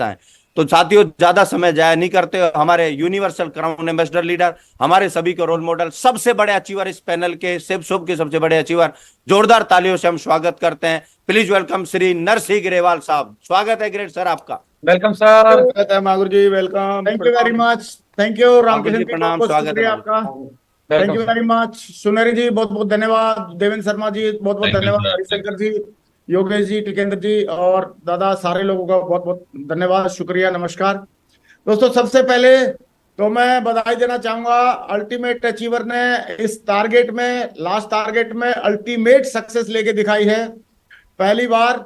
हैं। तो साथियों, ज्यादा समय जाया नहीं करते, हमारे यूनिवर्सल क्राउन एम्बेसडर लीडर, हमारे सभी के रोल मॉडल, सबसे बड़े अचीवर इस पैनल के, शिव शुभ के सबसे बड़े अचीवर, जोरदार तालियों से हम स्वागत करते हैं। प्लीज वेलकम श्री नरसिंह ग्रेवाल साहब। स्वागत है ग्रेट सर आपका। Welcome sir. स्वागत है Madhur ji, welcome. Thank you very much. Thank you Madhur Ramkishan ji ji, बहुत प्रणाम, बहुत स्वागत है शुक्रिया माधुर। आपका। Thank welcome you sir. Very much. Suneri ji बहुत बहुत धन्यवाद। देवेंद्र शर्मा जी बहुत बहुत थैंक यू धन्यवाद। सर। हरिशंकर जी, योगेश जी, टिकेंद्र जी और दादा, सारे लोगों का बहुत बहुत धन्यवाद, शुक्रिया, नमस्कार। दोस्तों, सबसे पहले तो मैं बधाई देना चाहूंगा। अल्टीमेट अचीवर ने इस टारगेट में, लास्ट टारगेट में अल्टीमेट सक्सेस लेके दिखाई है। पहली बार,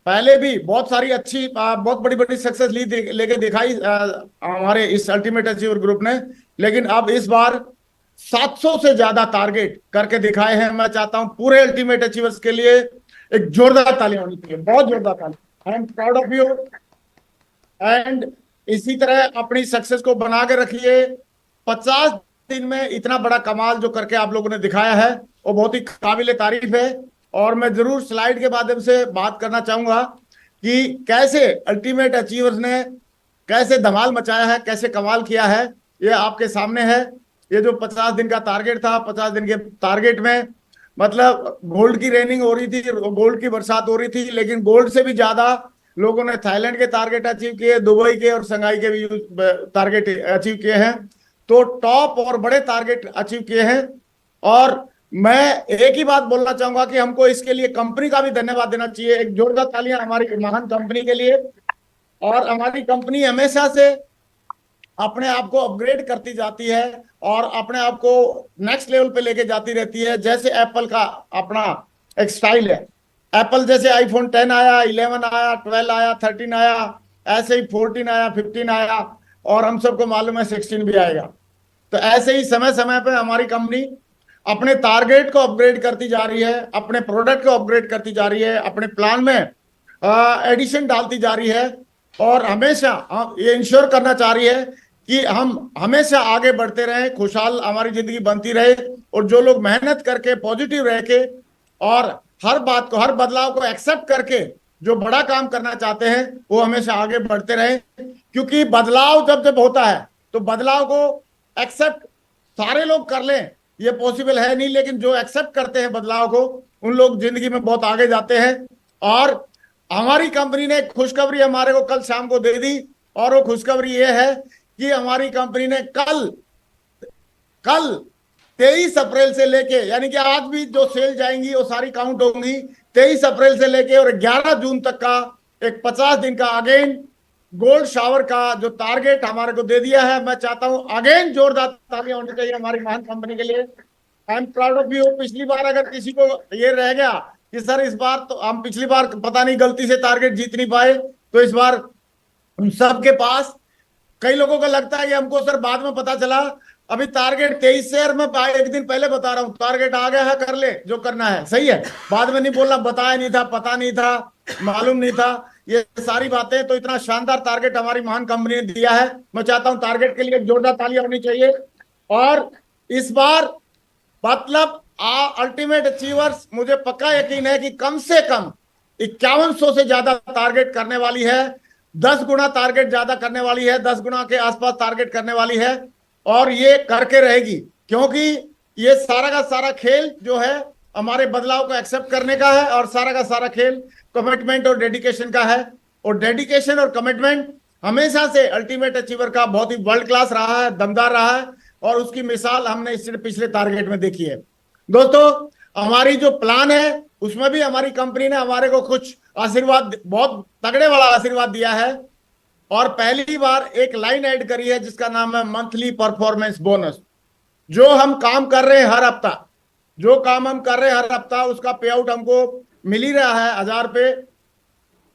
पहले भी बहुत सारी अच्छी, बहुत बड़ी बड़ी सक्सेस लेके दिखाई हमारे इस अल्टीमेट अचीवर ग्रुप ने, लेकिन अब इस बार 700 से ज्यादा टारगेट करके दिखाए हैं। मैं चाहता हूं पूरे अल्टीमेट अचीवर्स के लिए एक जोरदार तालियां होनी चाहिए, बहुत जोरदार तालियां। I am proud of you and इसी तरह अपनी सक्सेस को बना के रखिए। 50 दिन में इतना बड़ा कमाल जो करके आप लोगों ने दिखाया है वो बहुत ही काबिले तारीफ है। और मैं जरूर स्लाइड के माध्यम से बात करना चाहूंगा कि कैसे अल्टीमेट अचीवर्स ने कैसे धमाल मचाया है, कैसे कमाल किया है, ये आपके सामने है। ये जो 50 दिन का टारगेट था, 50 दिन के टारगेट में मतलब गोल्ड की रेनिंग हो रही थी, गोल्ड की बरसात हो रही थी, लेकिन गोल्ड से भी ज्यादा लोगों ने थाईलैंड के टारगेट अचीव किए, दुबई के और संघाई के भी टारगेट अचीव किए हैं। तो टॉप और बड़े टारगेट अचीव किए हैं। और मैं एक ही बात बोलना चाहूंगा कि हमको इसके लिए कंपनी का भी धन्यवाद देना चाहिए। एक जोरदार तालियां हमारी महान कंपनी के लिए। और हमारी कंपनी हमेशा से अपने आप को अपग्रेड करती जाती है और अपने आप को नेक्स्ट लेवल पे लेके जाती रहती है। जैसे एप्पल का अपना एक स्टाइल है। एप्पल जैसे आईफोन 10 आया, 11 आया, 12 आया, 13 आया, ऐसे ही 14 आया, 15 आया और हम सबको मालूम है 16 भी आएगा। तो ऐसे ही समय समय पे हमारी कंपनी अपने टारगेट को अपग्रेड करती जा रही है, अपने प्रोडक्ट को अपग्रेड करती जा रही है, अपने प्लान में एडिशन डालती जा रही है और हमेशा ये इंश्योर करना चाह रही है कि हम हमेशा आगे बढ़ते रहें, खुशहाल हमारी जिंदगी बनती रहे। और जो लोग मेहनत करके, पॉजिटिव रह के और हर बात को, हर बदलाव को एक्सेप्ट करके जो बड़ा काम करना चाहते हैं वो हमेशा आगे बढ़ते रहे। क्योंकि बदलाव जब जब होता है तो बदलाव को एक्सेप्ट सारे लोग कर लें ये पॉसिबल है नहीं, लेकिन जो एक्सेप्ट करते हैं बदलाव को उन लोग जिंदगी में बहुत आगे जाते हैं। और हमारी कंपनी ने खुशखबरी हमारे को कल शाम को दे दी और वो खुशखबरी ये है कि हमारी कंपनी ने कल 23 अप्रैल से लेके, यानी कि आज भी जो सेल जाएंगी वो सारी काउंट होंगी, 23 अप्रैल से लेके और 11 जून तक का एक 50 दिन का अगेन गोल्ड शावर का जो टारगेट हमारे को दे दिया है। मैं चाहता हूं अगेन जोरदार तालियां होनी चाहिए हमारी महान कंपनी के लिए। I am proud of you. पिछली बार अगर किसी को ये रह गया कि सर इस बार तो हम पिछली बार पता नहीं गलती से टारगेट जीत नहीं पाए, तो इस बार उन सबके पास, कई लोगों को लगता है कि हमको सर बाद में पता चला, अभी टारगेट 23 से, और मैं एक दिन पहले बता रहा हूँ टारगेट आ गया है, कर ले जो करना है, सही है। बाद में नहीं बोलना बताया नहीं था, पता नहीं था, मालूम नहीं था, ये सारी बातें। तो इतना शानदार टारगेट हमारी महान कंपनी ने दिया है। मैं चाहता हूं टारगेट के लिए जोरदार तालियां होनी चाहिए। और इस बार मतलब अल्टीमेट अचीवर्स, मुझे पक्का यकीन है कि कम से कम 5100 से ज्यादा टारगेट करने वाली है, 10 गुना टारगेट ज्यादा करने वाली है, 10 गुना के आसपास टारगेट करने वाली है और ये करके रहेगी। क्योंकि ये सारा का सारा खेल जो है हमारे बदलाव को एक्सेप्ट करने का है और सारा का सारा खेल कमिटमेंट और डेडिकेशन का है। और डेडिकेशन और कमिटमेंट हमेशा से अल्टीमेट अचीवर का बहुत ही वर्ल्ड क्लास रहा है, दमदार रहा है और उसकी मिसाल हमने इससे पिछले टारगेट में देखी है। दोस्तों, हमारी जो प्लान है उसमें भी हमारी कंपनी ने हमारे को कुछ आशीर्वाद, बहुत तगड़े वाला आशीर्वाद दिया है और पहली बार एक लाइन ऐड करी है जिसका नाम है मंथली परफॉर्मेंस बोनस। जो हम काम कर रहे हैं हर हफ्ता, जो काम हम कर रहे हैं हर हफ्ता, उसका पे आउट हमको मिल ही रहा है 1000 रुपये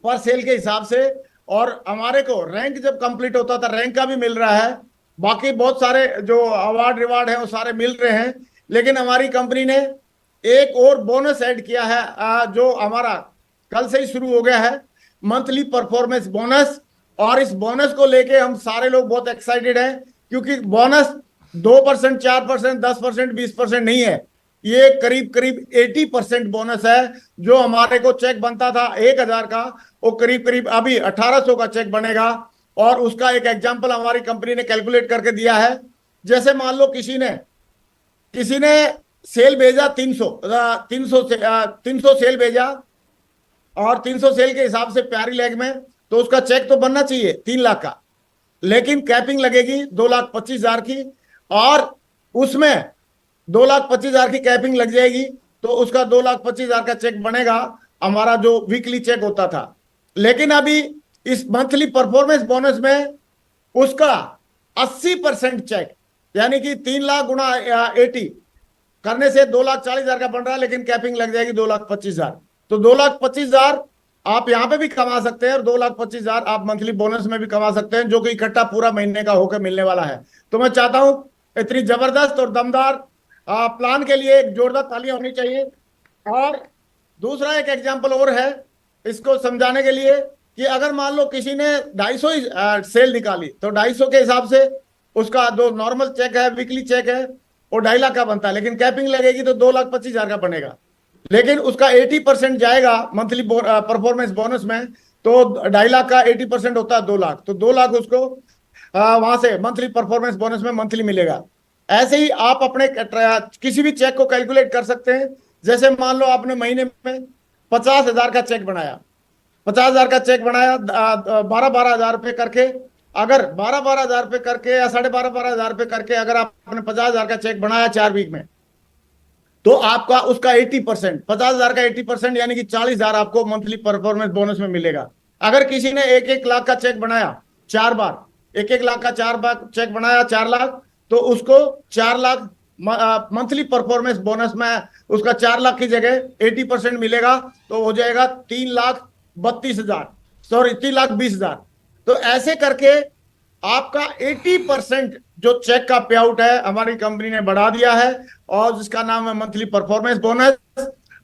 पर सेल के हिसाब से। और हमारे को रैंक जब कंप्लीट होता था रैंक का भी मिल रहा है, बाकी बहुत सारे जो अवार्ड रिवार्ड है वो सारे मिल रहे हैं। लेकिन हमारी कंपनी ने एक और बोनस ऐड किया है जो हमारा कल से ही शुरू हो गया है, मंथली परफॉर्मेंस बोनस। और इस बोनस को लेके हम सारे लोग बहुत एक्साइटेड हैं, क्योंकि बोनस 2%, 4%, 10%, 20% नहीं है। ये करीब करीब 80% बोनस है। जो हमारे को चेक बनता था 1,000 का, वो करीब करीब अभी 1,800 का चेक बनेगा। और उसका एक एग्जांपल हमारी कंपनी ने कैलकुलेट करके दिया है। जैसे मान लो किसी ने सेल भेजा 300 300 सेल भेजा, और 300 सेल के हिसाब से प्यारी लैग में, तो उसका चेक तो बनना चाहिए 3 लाख का, लेकिन कैपिंग लगेगी 2,25,000 की, और उसमें 2,25,000 की कैपिंग लग जाएगी, तो उसका 2,25,000 का चेक बनेगा, हमारा जो वीकली चेक होता था। लेकिन अभी इस मंथली परफॉर्मेंस बोनस में उसका 80% चेक, यानी कि 3 लाख गुणा 80 करने से 2,40,000 का बन रहा है, लेकिन कैपिंग लग जाएगी 2,25,000। तो 2,25,000 आप यहां पे भी कमा सकते हैं, और 2,25,000 आप मंथली बोनस में भी कमा सकते हैं, जो कि इकट्ठा पूरा महीने का होकर मिलने वाला है। तो मैं चाहता हूं इतनी जबरदस्त और दमदार प्लान के लिए एक जोरदार तालियां होनी चाहिए। और दूसरा एक एग्जांपल और है इसको समझाने के लिए, कि अगर मान लो किसी ने 250 ही सेल निकाली, तो 250 के हिसाब से उसका जो नॉर्मल चेक है, वीकली चेक है, वो 2.5 लाख का बनता है, लेकिन कैपिंग लगेगी तो 2,25,000 का बनेगा। लेकिन उसका 80% जाएगा मंथली परफॉर्मेंस बोनस में, तो 2.5 लाख का 80% होता है 2 लाख, तो 2 लाख उसको वहां से मंथली परफॉर्मेंस बोनस में मंथली मिलेगा। ऐसे ही आप अपने किसी भी चेक को कैलकुलेट कर सकते हैं। जैसे मान लो आपने महीने में 50,000 का चेक बनाया, 50,000 का चेक बनाया 12,000 रुपये करके, अगर 12,000 रुपये करके या 12,500 रुपये करके अगर आपने 50,000 का चेक बनाया 4 वीक में, तो आपका उसका 80%, 50,000 का 80% यानी कि 40,000 आपको मंथली परफॉर्मेंस बोनस में मिलेगा। अगर किसी ने 1-1 लाख का चेक बनाया 4 बार, 1-1 लाख का 4 बार चेक बनाया 4 लाख, तो उसको 4 लाख मंथली परफॉर्मेंस बोनस में उसका 4 लाख की जगह 80% मिलेगा, तो हो जाएगा 3,32,000, सॉरी 3,20,000। तो ऐसे करके आपका 80% जो चेक का पे आउट है हमारी कंपनी ने बढ़ा दिया है, और जिसका नाम है मंथली परफॉर्मेंस बोनस।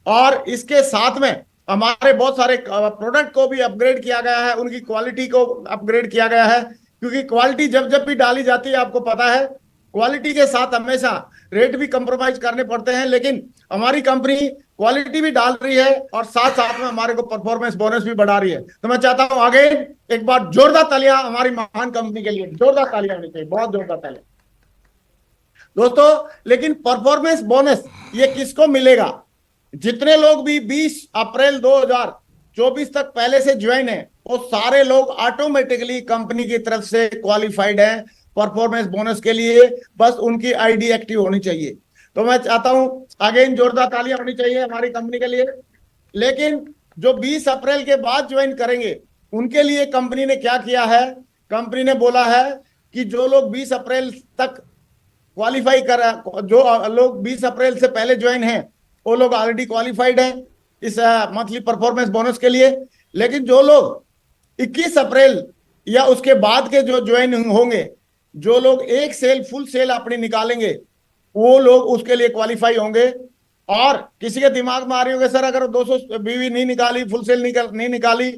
और इसके साथ में हमारे बहुत सारे प्रोडक्ट को भी अपग्रेड किया गया है, उनकी क्वालिटी को अपग्रेड किया गया है, क्योंकि क्वालिटी जब जब भी डाली जाती है, आपको पता है क्वालिटी के साथ हमेशा रेट भी कंप्रोमाइज करने पड़ते हैं, लेकिन हमारी कंपनी क्वालिटी भी डाल रही है और साथ साथ में हमारे को परफॉर्मेंस बोनस भी बढ़ा रही है। तो मैं चाहता हूं आगे एक बार जोरदार तालियां हमारी महान कंपनी के लिए, जोरदार तालियां होनी चाहिए, बहुत जोरदार तालियां दोस्तों। लेकिन परफॉर्मेंस बोनस ये किसको मिलेगा? जितने लोग भी 20 अप्रैल 2024 तक पहले से ज्वाइन है, वो सारे लोग ऑटोमेटिकली कंपनी की तरफ से क्वालिफाइड हैं परफॉर्मेंस बोनस के लिए, बस उनकी आईडी एक्टिव होनी चाहिए। तो मैं चाहता हूं अगेन जोरदार तालियां होनी चाहिए हमारी कंपनी के लिए। लेकिन जो 20 अप्रैल के बाद ज्वाइन करेंगे उनके लिए कंपनी ने क्या किया है, कंपनी ने बोला है कि जो लोग 20 अप्रैल तक क्वालिफाई कर, जो लोग 20 अप्रैल से पहले ज्वाइन हैं वो लोग ऑलरेडी क्वालिफाइड हैं इस मंथली परफॉर्मेंस बोनस के लिए। लेकिन जो लोग 21 अप्रैल या उसके बाद के जो ज्वाइन होंगे, जो लोग एक सेल फुल सेल अपनी निकालेंगे, वो लोग उसके लिए क्वालिफाई होंगे। और किसी के दिमाग में आ रही होगी सर अगर 200 बीवी नहीं निकाली, फुल सेल नहीं निकाली,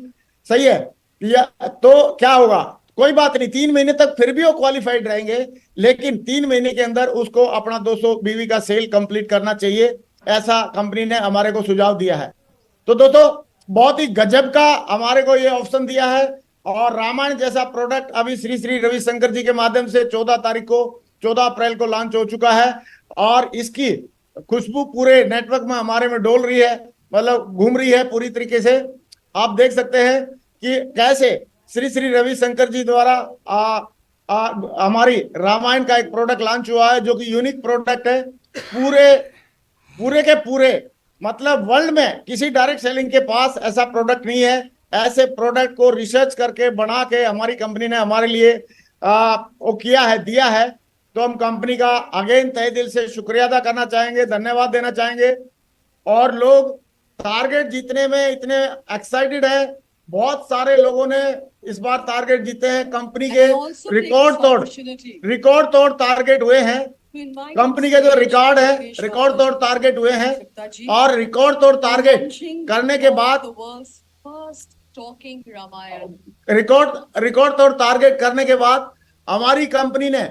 सही है, या तो क्या होगा? कोई बात नहीं, 3 महीने तक फिर भी वो क्वालिफाइड रहेंगे, लेकिन 3 महीने के अंदर उसको अपना 200 बीवी का सेल कंप्लीट करना चाहिए, ऐसा कंपनी ने हमारे को सुझाव दिया है। तो दोस्तों बहुत ही गजब का हमारे को ये ऑप्शन दिया है। और रामायण जैसा प्रोडक्ट अभी श्री श्री रविशंकर जी के माध्यम से 14 अप्रैल को लॉन्च हो चुका है, और इसकी खुशबू पूरे नेटवर्क में हमारे में डोल रही है, मतलब घूम रही है पूरी तरीके से। आप देख सकते हैं कि कैसे श्री श्री रविशंकर जी द्वारा हमारी रामायण का एक प्रोडक्ट लॉन्च हुआ है, जो कि यूनिक प्रोडक्ट है पूरे के पूरे, मतलब वर्ल्ड में किसी डायरेक्ट सेलिंग के पास ऐसा प्रोडक्ट नहीं है। ऐसे प्रोडक्ट को रिसर्च करके बना के हमारी कंपनी ने हमारे लिए वो किया है, दिया है। तो हम कंपनी का अगेन तहे दिल से शुक्रिया अदा करना चाहेंगे, धन्यवाद देना चाहेंगे। और लोग टारगेट जीतने में इतने एक्साइटेड है, बहुत सारे लोगों ने इस बार टारगेट जीते हैं, कंपनी के रिकॉर्ड तोड़ टारगेट हुए हैं, कंपनी के जो रिकॉर्ड है रिकॉर्ड तोड़ टारगेट हुए हैं। और रिकॉर्ड तोड़ टारगेट करने के बाद रिकॉर्ड तोड़ टारगेट करने के बाद हमारी कंपनी ने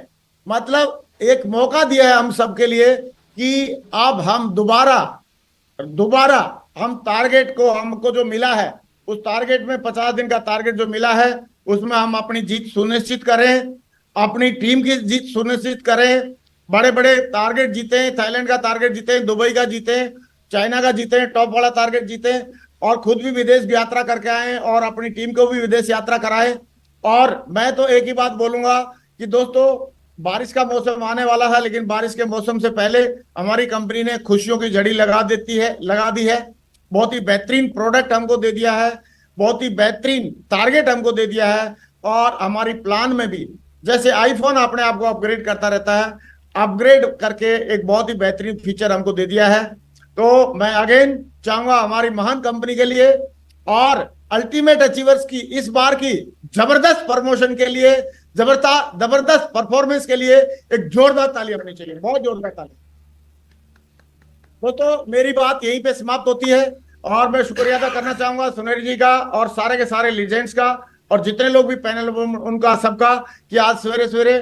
मतलब एक मौका दिया है हम सबके लिए कि अब हम दोबारा हम टारगेट को, हमको जो मिला है उस टारगेट में 50 दिन का टारगेट जो मिला है उसमें हम अपनी जीत सुनिश्चित करें, अपनी टीम की जीत सुनिश्चित करें, बड़े बड़े टारगेट जीते, थाईलैंड का टारगेट जीते, दुबई का जीते, चाइना का जीते, टॉप वाला टारगेट जीते और खुद भी विदेश यात्रा करके आए और अपनी टीम को भी विदेश यात्रा कराए। और मैं तो एक ही बात बोलूंगा कि दोस्तों बारिश का मौसम आने वाला है, लेकिन बारिश के मौसम से पहले हमारी कंपनी ने खुशियों की झड़ी लगा दी है। बहुत ही बेहतरीन प्रोडक्ट हमको दे दिया है, बहुत ही बेहतरीन टारगेट हमको दे दिया है और हमारी प्लान में भी जैसे आईफोन अपने आप को अपग्रेड करता रहता है, अपग्रेड करके एक बहुत ही बेहतरीन फीचर हमको दे दिया है। तो मैं अगेन चाहूंगा हमारी महान कंपनी के लिए और अल्टीमेट अचीवर्स की इस बार की जबरदस्त प्रमोशन के लिए, जबरदस्त परफॉर्मेंस के लिए एक जोरदार ताली होनी चाहिए, बहुत जोरदार ताली। दोस्तों मेरी बात यहीं पे समाप्त होती है और मैं शुक्रिया अदा करना चाहूंगा सुनील जी का और सारे के सारे लीजेंड्स का और जितने लोग भी पैनल उनका सबका कि आज सवेरे सवेरे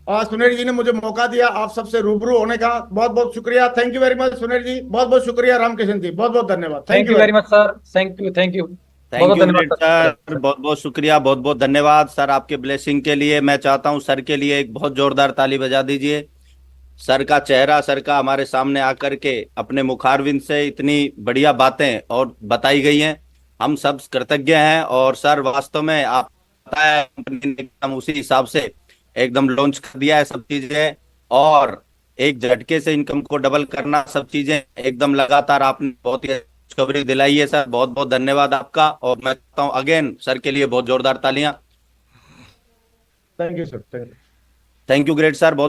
सुनील जी ने मुझे मौका दिया आप सबसे रूबरू होने का। बहुत बहुत शुक्रिया, thank you very much Sunil ji, बहुत बहुत शुक्रिया। रामकिशन जी बहुत बहुत धन्यवाद, thank you very much sir, thank you thank you धन्यवाद सर, बहुत बहुत शुक्रिया, बहुत बहुत धन्यवाद सर आपके ब्लेसिंग के लिए। मैं चाहता हूं सर के लिए एक बहुत जोरदार ताली बजा दीजिए। सर का चेहरा, सर का हमारे सामने आकर के अपने मुखारविंद से इतनी बढ़िया बातें और बताई गई हैं, हम सब कृतज्ञ हैं। और सर वास्तव में आप पता है कंपनी ने एकदम उसी हिसाब से एकदम लॉन्च कर दिया है सब चीजें और एक झटके से इनकम को डबल करना, सब चीजें एकदम लगातार आपने बहुत ही खुशखबरी दिलाई है सर, बहुत बहुत धन्यवाद आपका। और मैं कहता हूँ अगेन सर के लिए बहुत जोरदार तालियां। Thank you sir, thank you great sir, बहुत